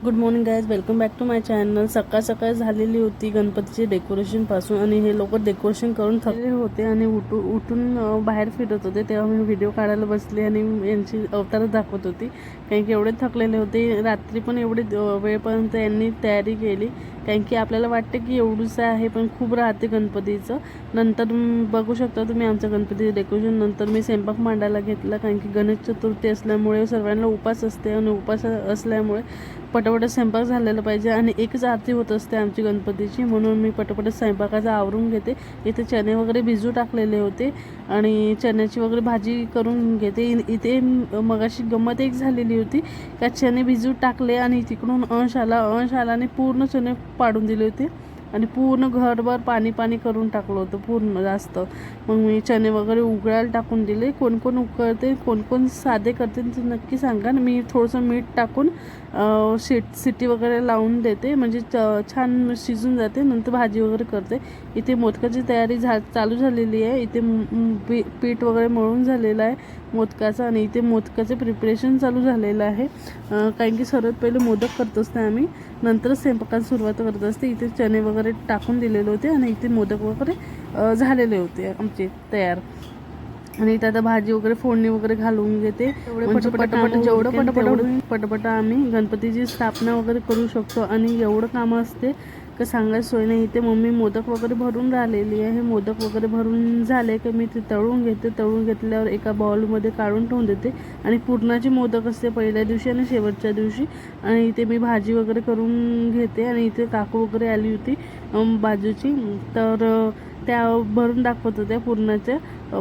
Good morning guys, welcome back to my channel. सकाळ सकाळ झालेली होती गणपतीचे डेकोरेशन पासून आणि हे लोक डेकोरेशन करून थकले होते आणि उठून बाहेर फिरत होते। तेव्हा मी व्हिडिओ काढायला बसले आणि यांची अवतार दाखवत होती, कारण की एवढे थकलेले होते। रात्री पण एवढे वेळपर्यंत यांनी तयारी केली, कारण की आपल्याला वाटते की एवढंच आहे पण खूप राहते गणपतीचं। नंतर बघू शकता तुम्ही आमचं गणपती डेकोरेशन। नंतर मी स्वयंपाक मांडायला घेतला, कारण की गणेश चतुर्थी असल्यामुळे सर्वांना उपास असते आणि उपास असल्यामुळे पटापट स्वयंपाक झालेला पाहिजे आणि एकच आरती होत असते आमची गणपतीची, म्हणून मी पटापट स्वयंपाकाचं आवरून घेते। इथे चणे वगैरे भिजू टाकलेले होते आणि चण्याची वगैरे भाजी करून घेते। इथे मगाशी गंमत एक झालेली होती का चणे भिजू टाकले आणि तिकडून अंश आला आणि पूर्ण चणे पाडून दिले होते आणि पूर्ण घरभर पाणी पाणी करून टाकलं होतं पूर्ण जास्त। मग मी चणे वगैरे उकळायला टाकून दिले। कोण कोण उकळते, कोण कोण साधे करते ते नक्की सांगा। मी थोडंसं मीठ टाकून सिटी वगैरे लावून देते, म्हणजे छान शिजून जाते। नंतर भाजी वगैरे करते। इथे मोदकाची तयारी चालू झालेली आहे। इथे पीठ वगैरे मळून झालेलं आहे मोदकाचं आणि इथे मोदकाचं प्रिपरेशन चालू झालेलं आहे, कारण की सर्वात पहिले मोदक करत असते आम्ही, नंतरच स्वयंपाकाला सुरुवात करत असते। इथे चणे वगैरे टाकून दिलेले होते आणि इथे मोदक वगैरे झालेले होते आमचे तयार। आणि इथे आता भाजी वगैरे फोडणी वगैरे घालून घेते, म्हणजे पटापट जेवढं पटापट आम्ही गणपतीची स्थापना वगैरे करू शकतो। आणि एवढं कामं असते का सांगायचं सोय नाही। इथे मम्मी मोदक वगैरे भरून राहिलेली आहे। मोदक वगैरे भरून झाले की मी ते तळून घेते। तळून घेतल्यावर एका बाउलमध्ये काढून ठेवून देते आणि पुरणाची मोदक असते पहिल्या दिवशी आणि शेवटच्या दिवशी। आणि इथे मी भाजी वगैरे करून घेते आणि इथे काकू वगैरे आली होती बाजूची, तर त्या भरून दाखवत होत्या पुरणाच्या,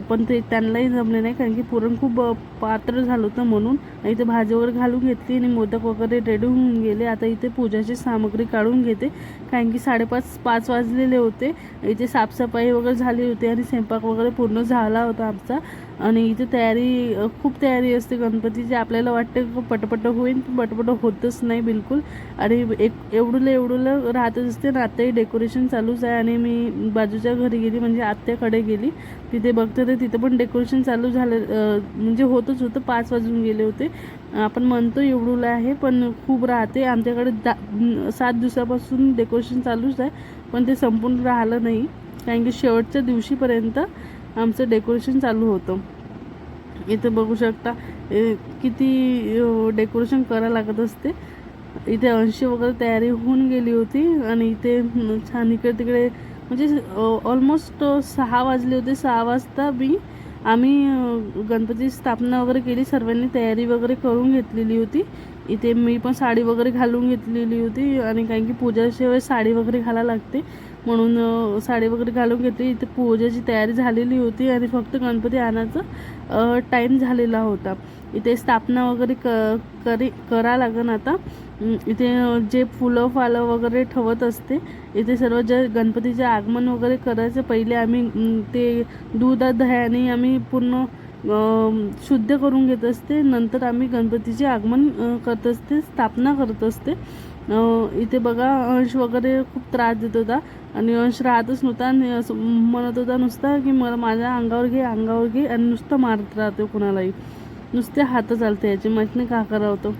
पण ते त्यांनाही जमले नाही, कारण की पुरण खूप पातळ झालं होतं म्हणून। इथे भाजी वगैरे घालून घेतली आणि मोदक वगैरे रेडी होऊन गेले। आता इथे पूजाची सामग्री काढून घेते, कारण की 5:30 वाजलेले होते। इथे साफसफाई वगैरे झाली होती आणि स्वयंपाक वगैरे पूर्ण झाला होता आमचा। आणि इथे खूप तयारी असते गणपतीची। आपल्याला वाटतं पटपट होईल, पटपट होतच नाही बिलकुल। आणि एवढं राहतच असते ना। आत्ताही डेकोरेशन चालूच आहे आणि मी बाजूच्या घरी गेली, म्हणजे आत्याकडे गेली, तिथे बघते तर तिथे पण डेकोरेशन चालू झालं, म्हणजे होतं 5 वाजून गेले होते। आपण म्हणतो एवढूला आहे पण खूप राहते आमच्याकडे। 7 दिवसापासून डेकोरेशन चालूच आहे, पण ते संपूर्ण राहिलं नाही, कारण की शेवटच्या दिवशीपर्यंत आमचं डेकोरेशन चालू होतं। इथे बघू शकता किती डेकोरेशन करायला लागत असते। इथे अंशी वगैरे तयारी होऊन गेली होती आणि इथे छान इकडे तिकडे, म्हणजे ऑलमोस्ट 6 वाजले होते। 6 वाजता आम्ही गणपती स्थापना वगैरे केली, सर्वांनी तयारी वगैरे करून घेतलेली होती। इथे मी पण साडी वगैरे घालून घेतलेली होती, आणि कारण की पूजाशिवाय साडी वगैरे घालायला लागते, म्हणून साडी वगैरे घालून घेतली। इथे पूजेची तयारी झालेली होती आणि फक्त गणपती आणायचा टाईम झालेला होता। इथे स्थापना वगैरे करा लागन आता। इथे जे फुलं वगैरे ठेवत असते, इथे सर्व जे गणपतीचे आगमन वगैरे करायचे पहिले आम्ही ते दूध दह्याने आम्ही पूर्ण शुद्ध करून घेत असते। नंतर आम्ही गणपतीचे आगमन करत असते, स्थापना करत असते। इथे बघा अंश वगैरे खूप त्रास देत होता आणि अंश राहतच नव्हता आणि असं म्हणत होता नुसता की मला माझ्या अंगावर घे आणि नुसतं मारत राहतो कुणालाही, नुसते हात चालते याचे, माहिती का करावं होतं,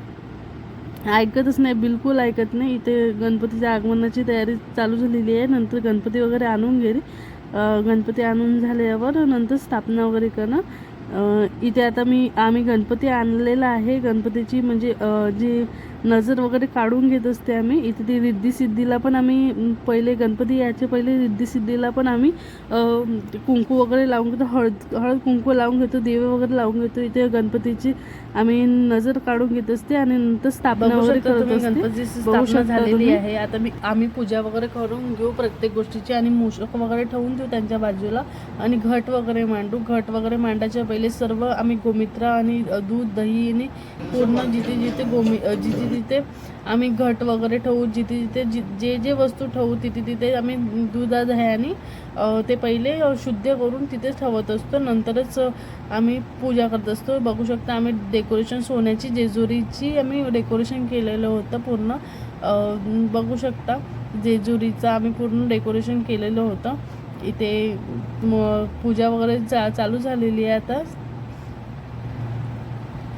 ऐकतच नाही, बिलकुल ऐकत नाही। इथे गणपतीच्या आगमनाची तयारी चालू झालेली आहे। नंतर गणपती वगैरे आणून गेली, गणपती आणून झाल्यावर नंतर स्थापना वगैरे करणं। इथे आता आम्ही गणपती आणलेला आहे। गणपतीची म्हणजे जी नजर वगैरे काढून घेत असते आम्ही। इथे ती रिद्धी पण आम्ही पहिले गणपती यायचे पहिले रिद्धी पण आम्ही कुंकू वगैरे लावून घेतो, हळद कुंकू लावून घेतो, दिवे वगैरे लावून घेतो। इथे गणपतीची आम्ही नजर काढून घेत असते आणि नंतर स्थापना वगैरे करत असते। गणपतीची स्थापना झालेली आहे। आता आम्ही पूजा वगैरे करून घेऊ प्रत्येक गोष्टीची आणि मूषक वगैरे ठेवून देऊ त्यांच्या बाजूला आणि घट वगैरे मांडू। घट वगैरे मांडायच्या पहिले सर्व आम्ही गोमित्र आणि दूध दही आणि पूर्ण जिथे आम्ही घट वगैरे ठेवू, जिथे जे वस्तू ठेवू तिथे आम्ही दूध दह्याने ते पहिले शुद्ध करून तिथेच ठेवत असतो, नंतरच आम्ही पूजा करत असतो। बघू शकता आम्ही डेकोरेशन सोन्याची जेजुरीची आम्ही डेकोरेशन केलेलं होतं पूर्ण, बघू शकता जेजुरीचं आम्ही पूर्ण डेकोरेशन केलेलं होतं। इथे पूजा वगैरे चालू झालेली आहे आता।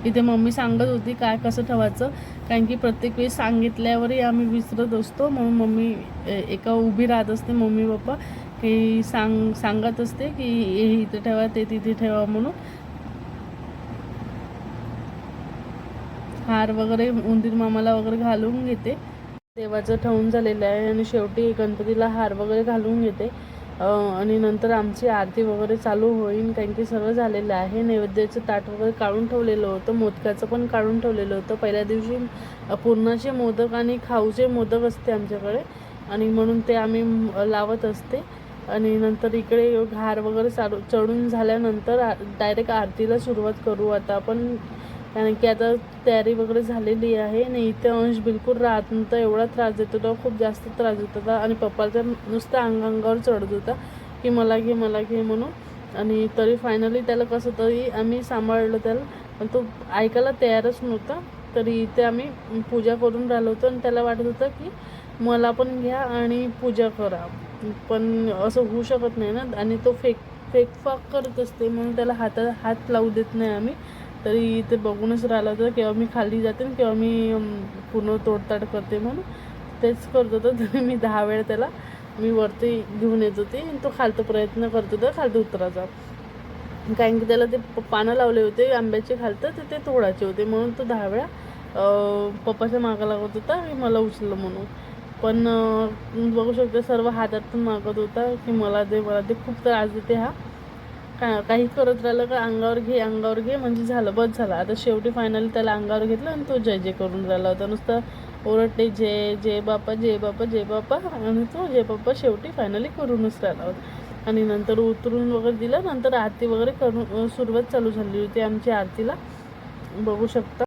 इथे मम्मी सांगत होती काय कसं ठेवायचं, कारण की प्रत्येक वेळी सांगितल्यावरही आम्ही विसरत असतो, म्हणून मम्मी एका उभी राहत असते, मम्मी पप्पा की सांगत असते की हे इथे ठेवा ते तिथे ठेवा म्हणून. हार वगैरे उंदीर मामाला वगैरे घालून घेते. देवाचं ठेवून झालेलं आहे आणि शेवटी गणपतीला हार वगैरे घालून घेते आणि नंतर आमची आरती वगैरे चालू होईल. कारण की सर्व झालेलं आहे. नैवेद्याचं ताट वगैरे काढून ठेवलेलं होतं, मोदकाचं पण काढून ठेवलेलं होतं. पहिल्या दिवशी पुरणाचे मोदक आणि खाऊचे मोदक असते आमच्याकडे आणि म्हणून ते आम्ही लावत असते. आणि नंतर इकडे हार वगैरे चढून झाल्यानंतर डायरेक्ट आरतीला सुरुवात करू आता आपण. कारण की आता तयारी वगैरे झालेली आहे आणि इथे अंश बिलकुल राहत नव्हता, एवढा त्रास देत होता, खूप जास्त त्रास देत होता आणि पप्पाचा नुसतं अंगावर चढत होता की मला घे म्हणून. आणि तरी फायनली त्याला कसं तरी आम्ही सांभाळलं त्याला, पण तो ऐकायला तयारच नव्हता. तरी इथे आम्ही पूजा करून राहिलो होतो आणि त्याला वाटत होतं की मला पण घ्या आणि पूजा करा, पण असं होऊ शकत नाही ना. आणि तो फेकफाक करत असते म्हणून त्याला हात लावू देत नाही आम्ही. तरी ते बघूनच राहिलं होतं केव्हा मी खाली जाते केव्हा मी पूर्ण तोडताड करते, म्हणून तेच करत होतं. तरी मी 10 वेळा त्याला मी वरती घेऊन येत होते, तो खालतं प्रयत्न करत होता खालतं उतरायचा. कारण की त्याला ते पानं लावले होते आंब्याचे खालतं, ते तोडायचे होते, म्हणून तो 10 वेळा पप्पाच्या मागं लागत होता की मला उचललं म्हणून. पण बघू शकते सर्व हातातून मागत होता की मला दे खूप त्रास देते हा. काही करत राहिलं का अंगावर घे म्हणजे झालं, बस झालं. आता शेवटी फायनली त्याला अंगावर घेतलं आणि तो जय करून राहिला होता, नुसतं ओरडते जय बाप्पा जय बाप्पा आणि तो जय बाप्पा शेवटी फायनली करूनच राहिला होता. आणि नंतर उतरून वगैरे दिलं. नंतर आरती वगैरे करून सुरुवात चालू झाली होती आमची आरतीला, बघू शकता.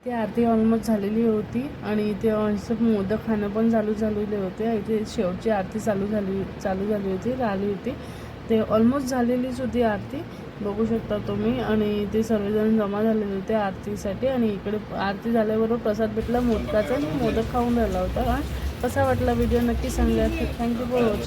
ती आरती ऑलमोस्ट झालेली होती आणि इथे अंश मोदक खाणं पण चालू झालेले होते. इथे शेवटची आरती चालू झाली होती, राहिली होती. ते ऑलमोस्ट झालेलीच होती आरती, बघू शकता तुम्ही. आणि ते सर्वजण जमा झालेले होते आरतीसाठी. आणि इकडे आरती झाल्याबरोबर प्रसाद भेटला मोदकाचा आणि मोदक खाऊन राहिला होता. कसा वाटला व्हिडिओ नक्की सांगा. Thank you for watching.